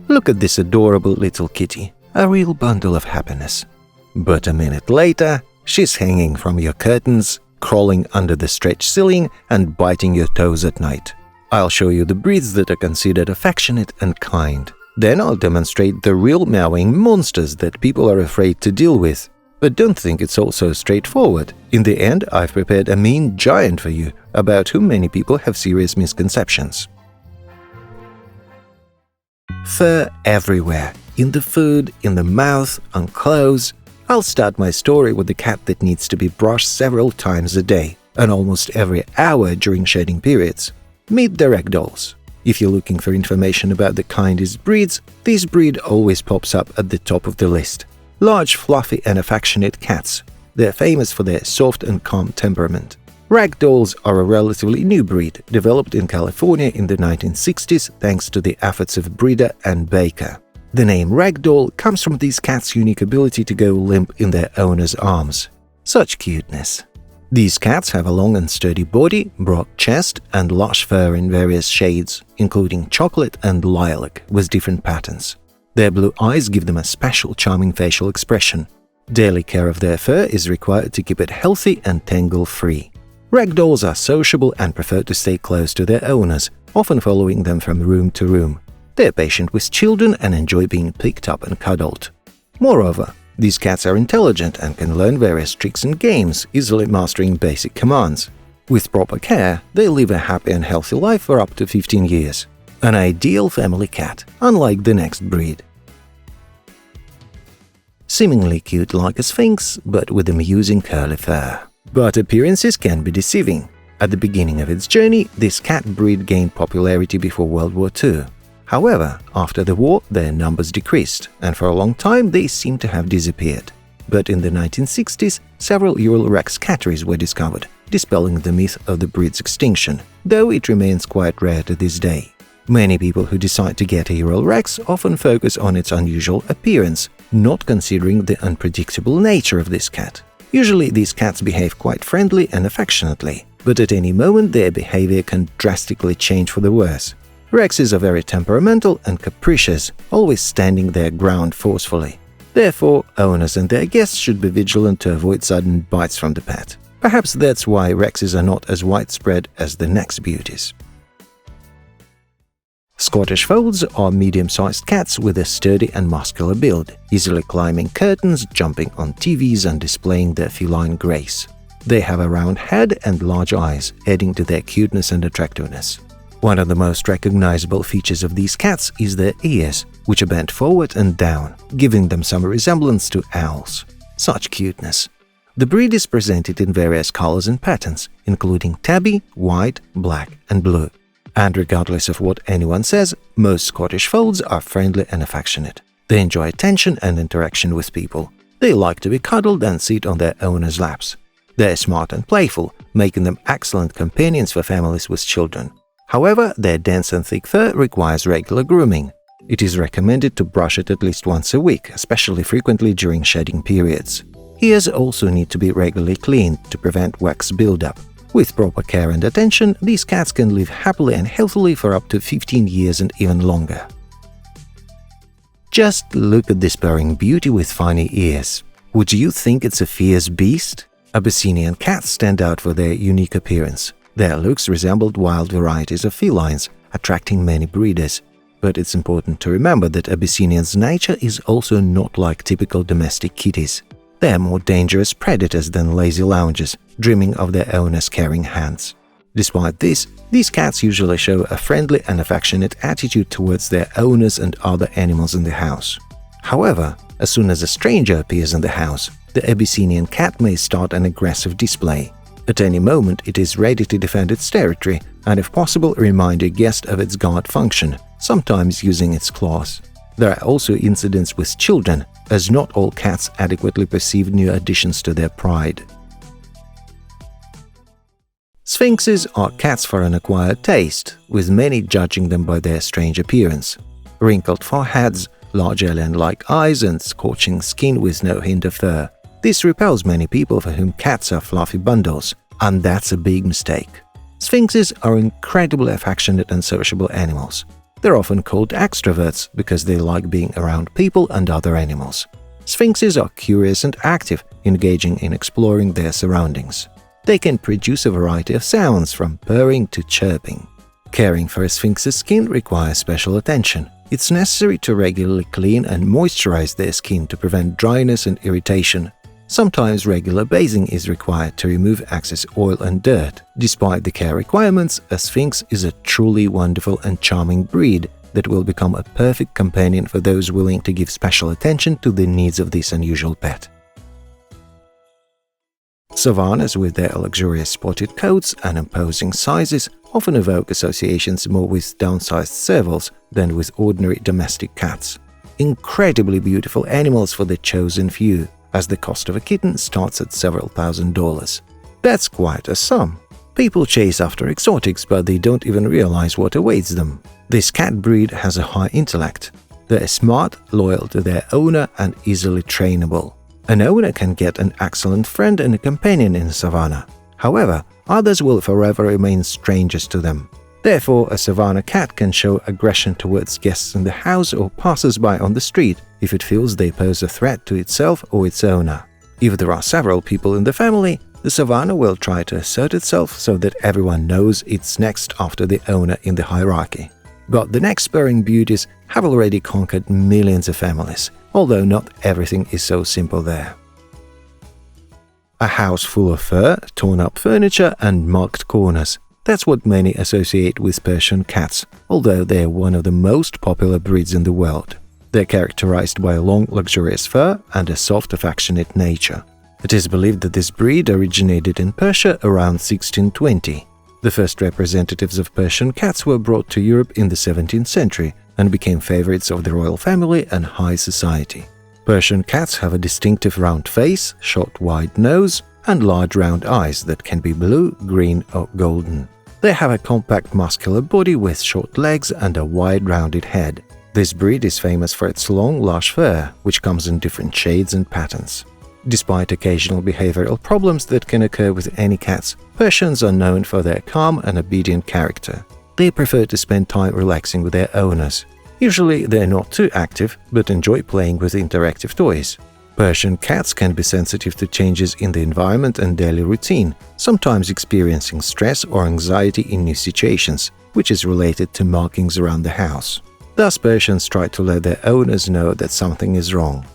Look at this adorable little kitty, a real bundle of happiness. But a minute later, she's hanging from your curtains, crawling under the stretched ceiling and biting your toes at night. I'll show you the breeds that are considered affectionate and kind. Then I'll demonstrate the real meowing monsters that people are afraid to deal with. But don't think it's all so straightforward. In the end, I've prepared a mean giant for you, about whom many people have serious misconceptions. Fur everywhere. In the food, in the mouth, on clothes. I'll start my story with the cat that needs to be brushed several times a day, and almost every hour during shedding periods. Meet the Ragdolls. If you're looking for information about the kindest breeds, this breed always pops up at the top of the list. Large, fluffy and affectionate cats. They're famous for their soft and calm temperament. Ragdolls are a relatively new breed, developed in California in the 1960s thanks to the efforts of breeder Ann Baker. The name Ragdoll comes from these cats' unique ability to go limp in their owner's arms. Such cuteness. These cats have a long and sturdy body, broad chest, and lush fur in various shades, including chocolate and lilac, with different patterns. Their blue eyes give them a special charming facial expression. Daily care of their fur is required to keep it healthy and tangle-free. Ragdolls are sociable and prefer to stay close to their owners, often following them from room to room. They're patient with children and enjoy being picked up and cuddled. Moreover, these cats are intelligent and can learn various tricks and games, easily mastering basic commands. With proper care, they live a happy and healthy life for up to 15 years. An ideal family cat, unlike the next breed. Seemingly cute like a Sphynx, but with amusing curly fur. But appearances can be deceiving. At the beginning of its journey, this cat breed gained popularity before World War II. However, after the war, their numbers decreased, and for a long time they seem to have disappeared. But in the 1960s, several Ural Rex catteries were discovered, dispelling the myth of the breed's extinction, though it remains quite rare to this day. Many people who decide to get a Ural Rex often focus on its unusual appearance, not considering the unpredictable nature of this cat. Usually these cats behave quite friendly and affectionately, but at any moment their behavior can drastically change for the worse. Rexes are very temperamental and capricious, always standing their ground forcefully. Therefore, owners and their guests should be vigilant to avoid sudden bites from the pet. Perhaps that's why Rexes are not as widespread as the next beauties. Scottish Folds are medium-sized cats with a sturdy and muscular build, easily climbing curtains, jumping on TVs and displaying their feline grace. They have a round head and large eyes, adding to their cuteness and attractiveness. One of the most recognizable features of these cats is their ears, which are bent forward and down, giving them some resemblance to owls. Such cuteness. The breed is presented in various colors and patterns, including tabby, white, black, and blue. And regardless of what anyone says, most Scottish Folds are friendly and affectionate. They enjoy attention and interaction with people. They like to be cuddled and sit on their owner's laps. They're smart and playful, making them excellent companions for families with children. However, their dense and thick fur requires regular grooming. It is recommended to brush it at least once a week, especially frequently during shedding periods. Ears also need to be regularly cleaned to prevent wax buildup. With proper care and attention, these cats can live happily and healthily for up to 15 years and even longer. Just look at this purring beauty with funny ears. Would you think it's a fierce beast? Abyssinian cats stand out for their unique appearance. Their looks resembled wild varieties of felines, attracting many breeders. But it's important to remember that Abyssinians' nature is also not like typical domestic kitties. They are more dangerous predators than lazy loungers, dreaming of their owners' caring hands. Despite this, these cats usually show a friendly and affectionate attitude towards their owners and other animals in the house. However, as soon as a stranger appears in the house, the Abyssinian cat may start an aggressive display. At any moment, it is ready to defend its territory and, if possible, remind a guest of its guard function, sometimes using its claws. There are also incidents with children, as not all cats adequately perceive new additions to their pride. Sphynxes are cats for an acquired taste, with many judging them by their strange appearance. Wrinkled foreheads, large alien-like eyes and scorching skin with no hint of fur. This repels many people for whom cats are fluffy bundles, and that's a big mistake. Sphynxes are incredibly affectionate and sociable animals. They're often called extroverts because they like being around people and other animals. Sphynxes are curious and active, engaging in exploring their surroundings. They can produce a variety of sounds from purring to chirping. Caring for a Sphynx's skin requires special attention. It's necessary to regularly clean and moisturize their skin to prevent dryness and irritation. Sometimes regular bathing is required to remove excess oil and dirt. Despite the care requirements, a Sphynx is a truly wonderful and charming breed that will become a perfect companion for those willing to give special attention to the needs of this unusual pet. Savannahs, with their luxurious spotted coats and imposing sizes, often evoke associations more with downsized servals than with ordinary domestic cats. Incredibly beautiful animals for the chosen few, as the cost of a kitten starts at several $1,000s. That's quite a sum. People chase after exotics, but they don't even realize what awaits them. This cat breed has a high intellect. They're smart, loyal to their owner, and easily trainable. An owner can get an excellent friend and a companion in Savannah. However, others will forever remain strangers to them. Therefore, a Savannah cat can show aggression towards guests in the house or passers-by on the street if it feels they pose a threat to itself or its owner. If there are several people in the family, the Savannah will try to assert itself so that everyone knows it's next after the owner in the hierarchy. But the neck-spurring beauties have already conquered millions of families, although not everything is so simple there. A house full of fur, torn-up furniture, and marked corners. That's what many associate with Persian cats, although they're one of the most popular breeds in the world. They're characterized by a long, luxurious fur and a soft, affectionate nature. It is believed that this breed originated in Persia around 1620. The first representatives of Persian cats were brought to Europe in the 17th century and became favorites of the royal family and high society. Persian cats have a distinctive round face, short wide nose, and large round eyes that can be blue, green, or golden. They have a compact muscular body with short legs and a wide rounded head. This breed is famous for its long, lush fur, which comes in different shades and patterns. Despite occasional behavioral problems that can occur with any cats, Persians are known for their calm and obedient character. They prefer to spend time relaxing with their owners. Usually they're not too active, but enjoy playing with interactive toys. Persian cats can be sensitive to changes in the environment and daily routine, sometimes experiencing stress or anxiety in new situations, which is related to markings around the house. Thus, Persians try to let their owners know that something is wrong.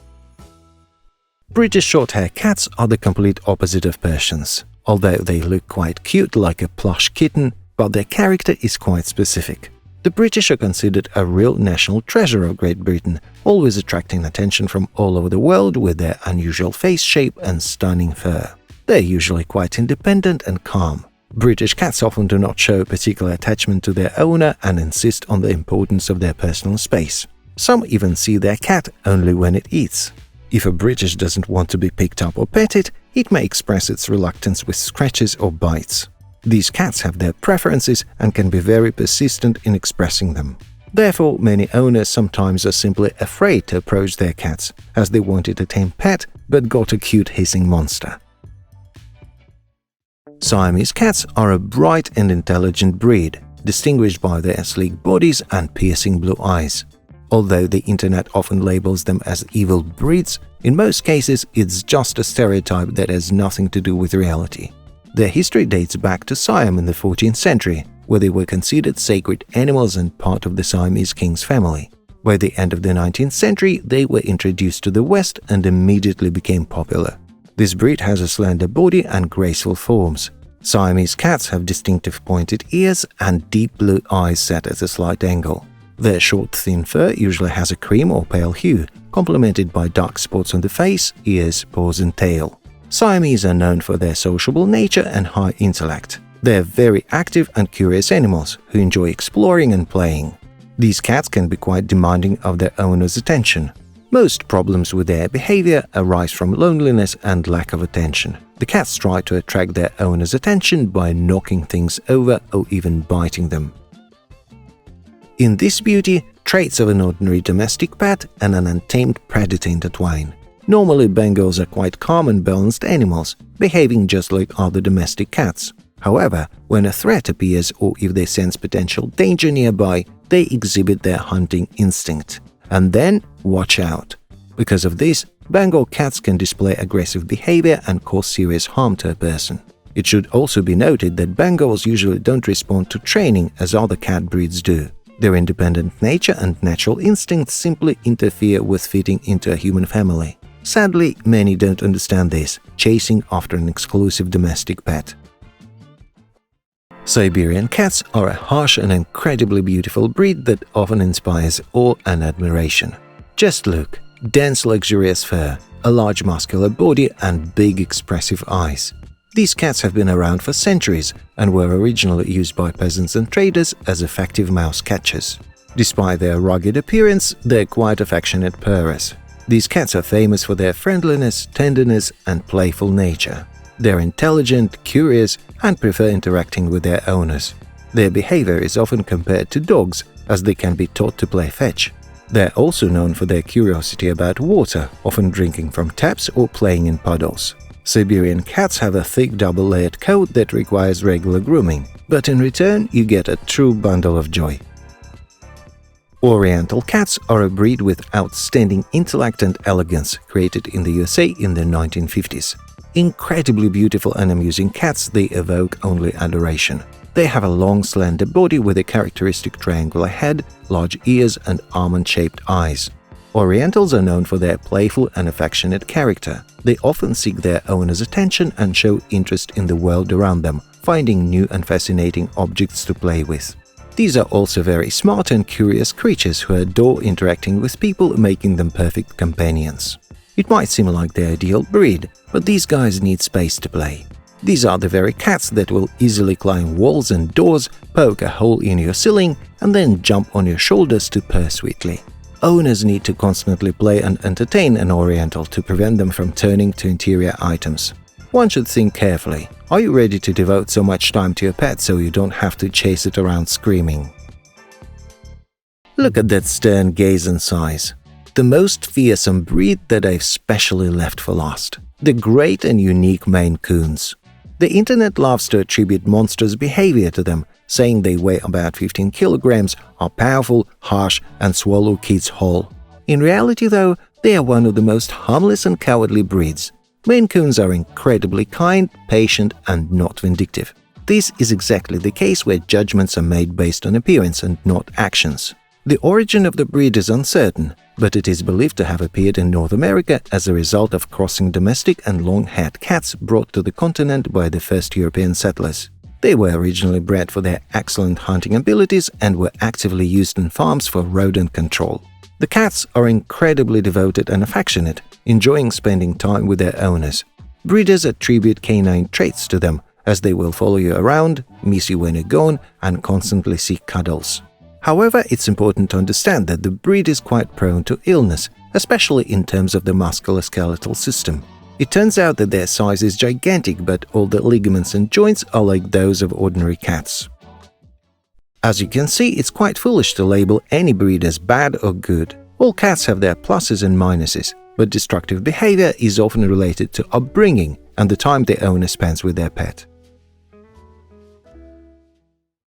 British Shorthair cats are the complete opposite of Persians. Although they look quite cute like a plush kitten, but their character is quite specific. The British are considered a real national treasure of Great Britain, always attracting attention from all over the world with their unusual face shape and stunning fur. They're usually quite independent and calm. British cats often do not show particular attachment to their owner and insist on the importance of their personal space. Some even see their cat only when it eats. If a British doesn't want to be picked up or petted, it may express its reluctance with scratches or bites. These cats have their preferences and can be very persistent in expressing them. Therefore, many owners sometimes are simply afraid to approach their cats, as they wanted a tame pet but got a cute hissing monster. Siamese cats are a bright and intelligent breed, distinguished by their sleek bodies and piercing blue eyes. Although the internet often labels them as evil breeds, in most cases it's just a stereotype that has nothing to do with reality. Their history dates back to Siam in the 14th century, where they were considered sacred animals and part of the Siamese king's family. By the end of the 19th century, they were introduced to the West and immediately became popular. This breed has a slender body and graceful forms. Siamese cats have distinctive pointed ears and deep blue eyes set at a slight angle. Their short, thin fur usually has a cream or pale hue, complemented by dark spots on the face, ears, paws, and tail. Siamese are known for their sociable nature and high intellect. They're very active and curious animals who enjoy exploring and playing. These cats can be quite demanding of their owner's attention. Most problems with their behavior arise from loneliness and lack of attention. The cats try to attract their owner's attention by knocking things over or even biting them. In this beauty, traits of an ordinary domestic pet and an untamed predator intertwine. Normally, Bengals are quite calm and balanced animals, behaving just like other domestic cats. However, when a threat appears or if they sense potential danger nearby, they exhibit their hunting instinct. And then, watch out. Because of this, Bengal cats can display aggressive behavior and cause serious harm to a person. It should also be noted that Bengals usually don't respond to training as other cat breeds do. Their independent nature and natural instincts simply interfere with fitting into a human family. Sadly, many don't understand this, chasing after an exclusive domestic pet. Siberian cats are a harsh and incredibly beautiful breed that often inspires awe and admiration. Just look, dense luxurious fur, a large muscular body and big expressive eyes. These cats have been around for centuries and were originally used by peasants and traders as effective mouse catchers. Despite their rugged appearance, they're quite affectionate purrs. These cats are famous for their friendliness, tenderness, and playful nature. They're intelligent, curious, and prefer interacting with their owners. Their behavior is often compared to dogs, as they can be taught to play fetch. They're also known for their curiosity about water, often drinking from taps or playing in puddles. Siberian cats have a thick double-layered coat that requires regular grooming, but in return you get a true bundle of joy. Oriental cats are a breed with outstanding intellect and elegance, created in the USA in the 1950s. Incredibly beautiful and amusing cats, they evoke only adoration. They have a long, slender body with a characteristic triangular head, large ears, and almond-shaped eyes. Orientals are known for their playful and affectionate character. They often seek their owner's attention and show interest in the world around them, finding new and fascinating objects to play with. These are also very smart and curious creatures who adore interacting with people, making them perfect companions. It might seem like the ideal breed, but these guys need space to play. These are the very cats that will easily climb walls and doors, poke a hole in your ceiling, and then jump on your shoulders to purr sweetly. Owners need to constantly play and entertain an Oriental to prevent them from turning to interior items. One should think carefully. Are you ready to devote so much time to your pet so you don't have to chase it around screaming? Look at that stern gaze and size. The most fearsome breed that I've specially left for last. The great and unique Maine Coons. The internet loves to attribute monstrous behavior to them, saying they weigh about 15 kilograms, are powerful, harsh, and swallow kids whole. In reality, though, they are one of the most harmless and cowardly breeds. Maine Coons are incredibly kind, patient, and not vindictive. This is exactly the case where judgments are made based on appearance and not actions. The origin of the breed is uncertain, but it is believed to have appeared in North America as a result of crossing domestic and long-haired cats brought to the continent by the first European settlers. They were originally bred for their excellent hunting abilities and were actively used in farms for rodent control. The cats are incredibly devoted and affectionate, enjoying spending time with their owners. Breeders attribute canine traits to them, as they will follow you around, miss you when you're gone, and constantly seek cuddles. However, it's important to understand that the breed is quite prone to illness, especially in terms of the musculoskeletal system. It turns out that their size is gigantic, but all the ligaments and joints are like those of ordinary cats. As you can see, it's quite foolish to label any breed as bad or good. All cats have their pluses and minuses, but destructive behavior is often related to upbringing and the time the owner spends with their pet.